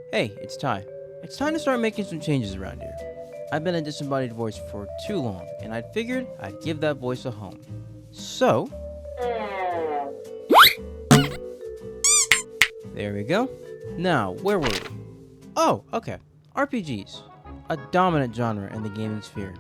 Hey, it's Ty. It's time to start making some changes around here. I've been a disembodied voice for too long, and I figured I'd give that voice a home. So, there we go. Now, where were we? Oh, okay. RPGs. A dominant genre in the gaming sphere.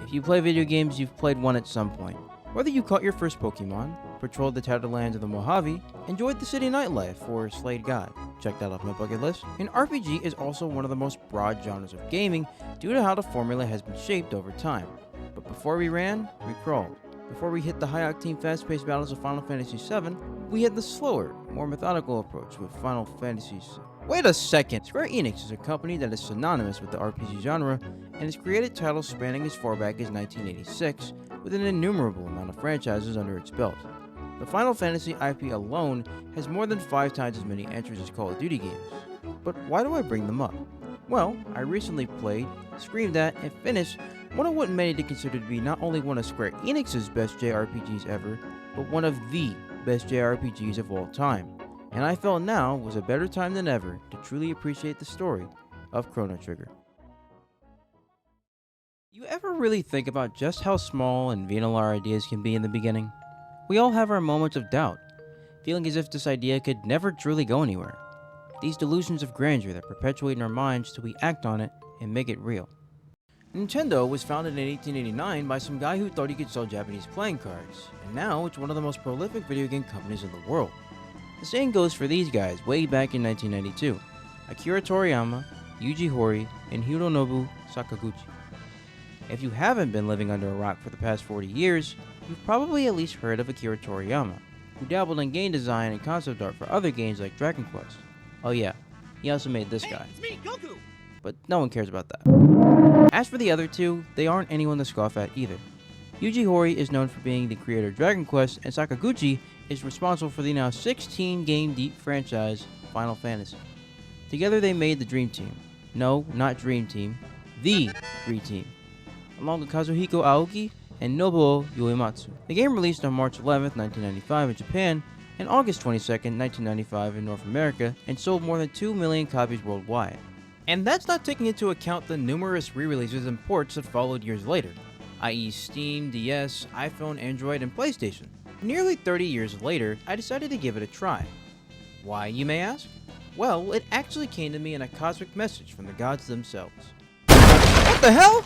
If you play video games, you've played one at some point. Whether you caught your first Pokemon, patrolled the tattered lands of the Mojave, enjoyed the city nightlife, or slayed God, check that off my bucket list. An RPG is also one of the most broad genres of gaming due to how the formula has been shaped over time. But before we ran, we crawled. Before we hit the high-octane, fast-paced battles of Final Fantasy VII, we had the slower, more methodical approach with Final Fantasy VI. Wait a second! Square Enix is a company that is synonymous with the RPG genre and has created titles spanning as far back as 1986, with an innumerable amount of franchises under its belt. The Final Fantasy IP alone has more than 5 times as many entries as Call of Duty games. But why do I bring them up? Well, I recently played, screamed at, and finished one of what many to consider to be not only one of Square Enix's best JRPGs ever, but one of the best JRPGs of all time. And I felt now was a better time than ever to truly appreciate the story of Chrono Trigger. You ever really think about just how small and venal our ideas can be in the beginning? We all have our moments of doubt, feeling as if this idea could never truly go anywhere. These delusions of grandeur that perpetuate in our minds till we act on it and make it real. Nintendo was founded in 1889 by some guy who thought he could sell Japanese playing cards, and now it's one of the most prolific video game companies in the world. The same goes for these guys way back in 1992, Akira Toriyama, Yuji Horii, and Hironobu Sakaguchi. If you haven't been living under a rock for the past 40 years, you've probably at least heard of Akira Toriyama, who dabbled in game design and concept art for other games like Dragon Quest. Oh yeah, he also made this guy. It's me, Goku! But no one cares about that. As for the other two, they aren't anyone to scoff at either. Yuji Horii is known for being the creator of Dragon Quest, and Sakaguchi is responsible for the now 16-game-deep franchise Final Fantasy. Together they made the Dream Team. No, not Dream Team, the Dream Team, along with Kazuhiko Aoki and Nobuo Uematsu. The game released on March 11, 1995 in Japan, and August 22, 1995 in North America, and sold more than 2 million copies worldwide. And that's not taking into account the numerous re-releases and ports that followed years later, i.e. Steam, DS, iPhone, Android, and PlayStation. Nearly 30 years later, I decided to give it a try. Why, you may ask? Well, it actually came to me in a cosmic message from the gods themselves. What the hell?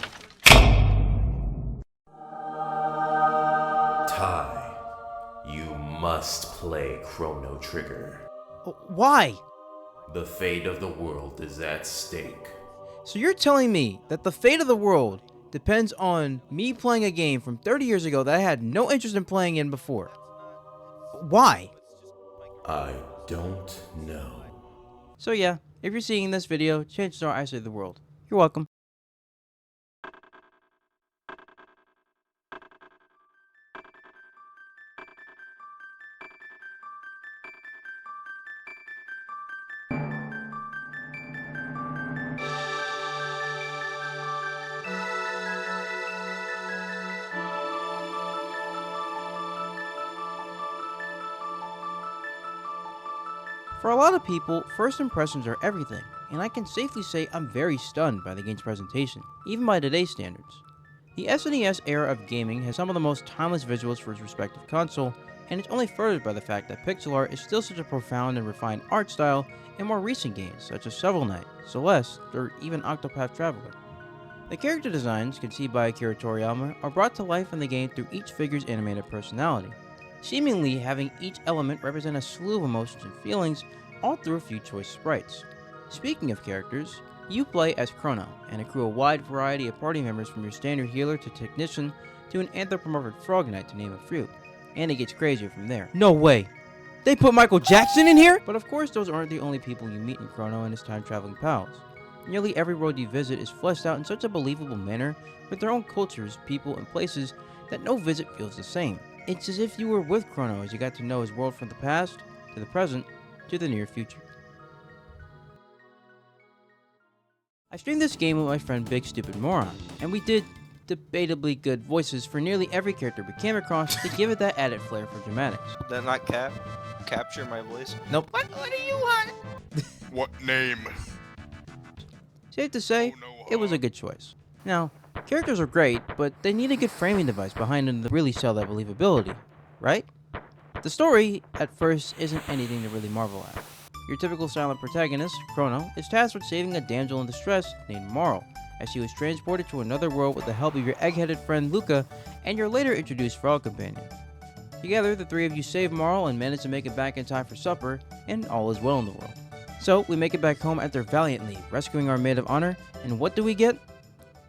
Ty, you must play Chrono Trigger. Why? The fate of the world is at stake. So you're telling me that the fate of the world depends on me playing a game from 30 years ago that I had no interest in playing in before? Why? I don't know. So yeah, if you're seeing this video, chances are I saved the world. You're welcome. For a lot of people, first impressions are everything, and I can safely say I'm very stunned by the game's presentation, even by today's standards. The SNES era of gaming has some of the most timeless visuals for its respective console, and it's only furthered by the fact that pixel art is still such a profound and refined art style in more recent games such as Shovel Knight, Celeste, or even Octopath Traveler. The character designs, conceived by Akira Toriyama, are brought to life in the game through each figure's animated personality, seemingly having each element represent a slew of emotions and feelings, all through a few choice sprites. Speaking of characters, you play as Chrono, and accrue a wide variety of party members from your standard healer to technician to an anthropomorphic frog knight to name a few, and it gets crazier from there. No way! They put Michael Jackson in here?! But of course those aren't the only people you meet in Chrono and his time-traveling pals. Nearly every world you visit is fleshed out in such a believable manner, with their own cultures, people, and places that no visit feels the same. It's as if you were with Chrono as you got to know his world from the past, to the present, to the near future. I streamed this game with my friend Big Stupid Moron, and we did debatably good voices for nearly every character we came across to give it that added flair for dramatics. Did that not capture my voice? Nope. What do you want? What name? Safe to say, it was a good choice. Now, characters are great, but they need a good framing device behind them to really sell that believability, right? The story, at first, isn't anything to really marvel at. Your typical silent protagonist, Chrono, is tasked with saving a damsel in distress named Marl, as she was transported to another world with the help of your egg-headed friend Luca and your later introduced frog companion. Together, the three of you save Marl and manage to make it back in time for supper, and all is well in the world. So, we make it back home after valiantly rescuing our maid of honor, and what do we get?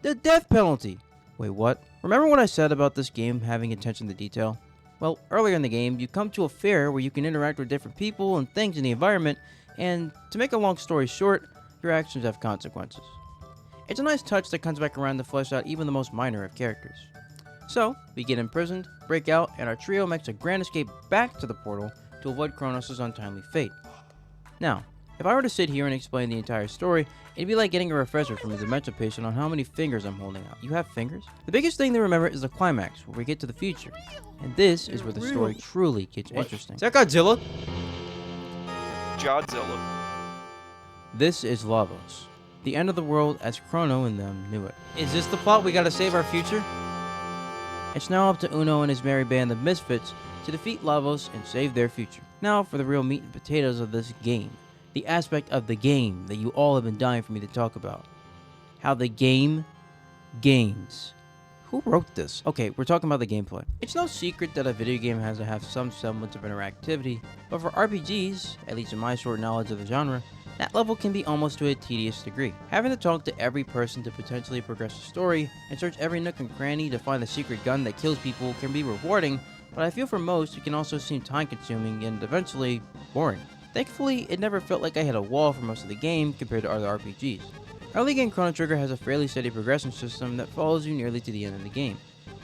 The death penalty! Wait, what? Remember what I said about this game having attention to detail? Well, earlier in the game, you come to a fair where you can interact with different people and things in the environment, and to make a long story short, your actions have consequences. It's a nice touch that comes back around to flesh out even the most minor of characters. So, we get imprisoned, break out, and our trio makes a grand escape back to the portal to avoid Kronos' untimely fate. Now, if I were to sit here and explain the entire story, it'd be like getting a refresher from a dementia patient on how many fingers I'm holding out. You have fingers? The biggest thing to remember is the climax, where we get to the future. And this is where the story truly gets interesting. Is that Godzilla? Godzilla. This is Lavos, the end of the world as Chrono and them knew it. Is this the plot? We gotta save our future? It's now up to Uno and his merry band of misfits to defeat Lavos and save their future. Now for the real meat and potatoes of this game. The aspect of the game that you all have been dying for me to talk about. How the game games. Who wrote this? Okay, we're talking about the gameplay. It's no secret that a video game has to have some semblance of interactivity, but for RPGs, at least in my short knowledge of the genre, that level can be almost to a tedious degree. Having to talk to every person to potentially progress the story, and search every nook and cranny to find the secret gun that kills people can be rewarding, but I feel for most it can also seem time consuming and eventually boring. Thankfully, it never felt like I hit a wall for most of the game compared to other RPGs. Early game Chrono Trigger has a fairly steady progression system that follows you nearly to the end of the game,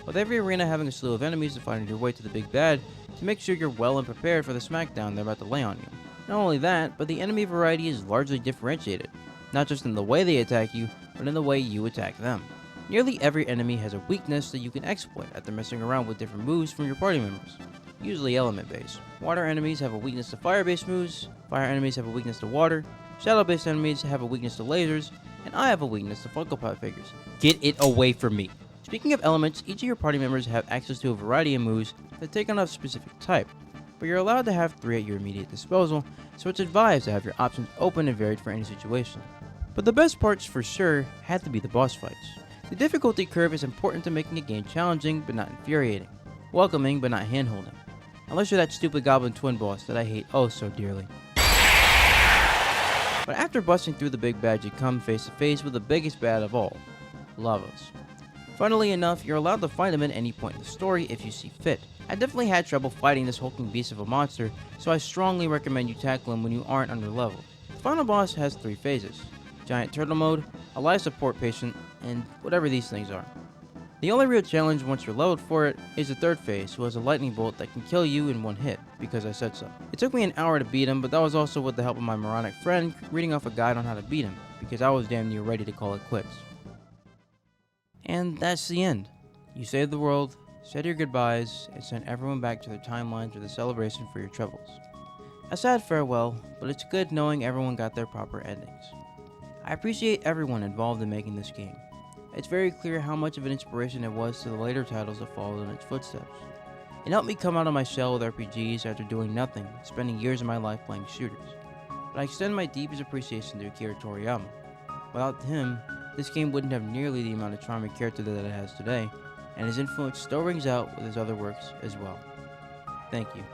with every arena having a slew of enemies to find your way to the big bad to make sure you're well and prepared for the smackdown they're about to lay on you. Not only that, but the enemy variety is largely differentiated, not just in the way they attack you, but in the way you attack them. Nearly every enemy has a weakness that you can exploit after messing around with different moves from your party members. Usually element-based. Water enemies have a weakness to fire-based moves, fire enemies have a weakness to water, shadow-based enemies have a weakness to lasers, and I have a weakness to Funko Pop figures. Get it away from me! Speaking of elements, each of your party members have access to a variety of moves that take on a specific type, but you're allowed to have 3 at your immediate disposal, so it's advised to have your options open and varied for any situation. But the best parts for sure had to be the boss fights. The difficulty curve is important to making a game challenging but not infuriating, welcoming but not hand-holding. Unless you're that stupid goblin twin boss that I hate oh so dearly. But after busting through the big bad, you come face to face with the biggest bad of all, Lavos. Funnily enough, you're allowed to fight him at any point in the story if you see fit. I definitely had trouble fighting this hulking beast of a monster, so I strongly recommend you tackle him when you aren't under level. The final boss has 3 phases: Giant Turtle Mode, a life support patient, and whatever these things are. The only real challenge once you're leveled for it is the 3rd phase, who has a lightning bolt that can kill you in one hit, because I said so. It took me an hour to beat him, but that was also with the help of my moronic friend reading off a guide on how to beat him, because I was damn near ready to call it quits. And that's the end. You saved the world, said your goodbyes, and sent everyone back to their timelines with a celebration for your troubles. A sad farewell, but it's good knowing everyone got their proper endings. I appreciate everyone involved in making this game. It's very clear how much of an inspiration it was to the later titles that followed in its footsteps. It helped me come out of my shell with RPGs after doing nothing, spending years of my life playing shooters. But I extend my deepest appreciation to Akira Toriyama. Without him, this game wouldn't have nearly the amount of charm and character that it has today, and his influence still rings out with his other works as well. Thank you.